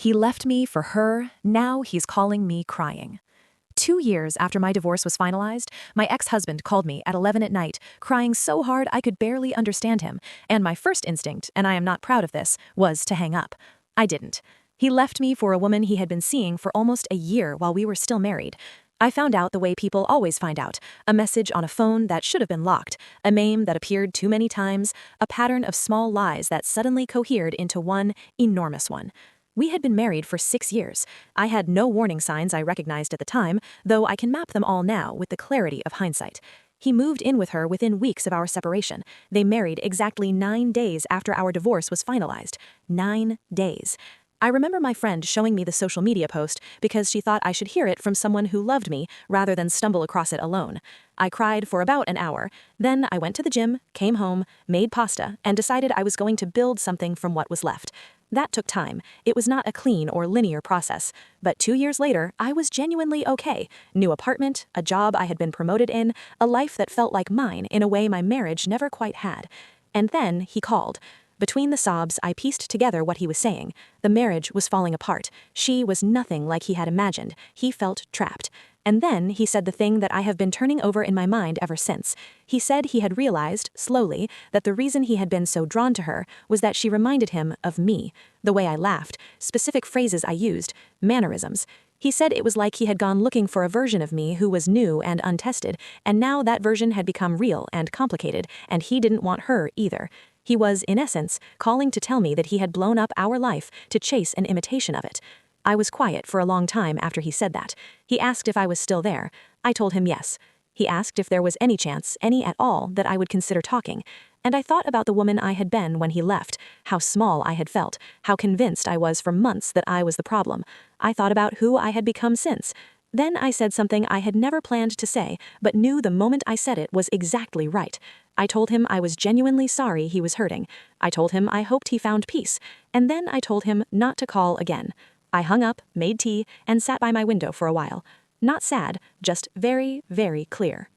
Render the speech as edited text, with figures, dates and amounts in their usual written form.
He left me for her, now he's calling me crying. 2 years after my divorce was finalized, my ex-husband called me at 11 at night, crying so hard I could barely understand him, and my first instinct, and I am not proud of this, was to hang up. I didn't. He left me for a woman he had been seeing for almost a year while we were still married. I found out the way people always find out, a message on a phone that should have been locked, a meme that appeared too many times, a pattern of small lies that suddenly cohered into one enormous one. We had been married for 6 years. I had no warning signs I recognized at the time, though I can map them all now with the clarity of hindsight. He moved in with her within weeks of our separation. They married exactly 9 days after our divorce was finalized. 9 days. I remember my friend showing me the social media post because she thought I should hear it from someone who loved me rather than stumble across it alone. I cried for about an hour. Then I went to the gym, came home, made pasta, and decided I was going to build something from what was left. That took time. It was not a clean or linear process. But 2 years later, I was genuinely okay. New apartment, a job I had been promoted in, a life that felt like mine in a way my marriage never quite had. And then he called. Between the sobs, I pieced together what he was saying. The marriage was falling apart. She was nothing like he had imagined. He felt trapped. And then he said the thing that I have been turning over in my mind ever since. He said he had realized, slowly, that the reason he had been so drawn to her was that she reminded him of me. The way I laughed, specific phrases I used, mannerisms. He said it was like he had gone looking for a version of me who was new and untested, and now that version had become real and complicated, and he didn't want her either. He was, in essence, calling to tell me that he had blown up our life to chase an imitation of it. I was quiet for a long time after he said that. He asked if I was still there. I told him yes. He asked if there was any chance, any at all, that I would consider talking. And I thought about the woman I had been when he left, how small I had felt, how convinced I was for months that I was the problem. I thought about who I had become since. Then I said something I had never planned to say, but knew the moment I said it was exactly right. I told him I was genuinely sorry he was hurting. I told him I hoped he found peace. And then I told him not to call again. I hung up, made tea, and sat by my window for a while. Not sad, just very, very clear.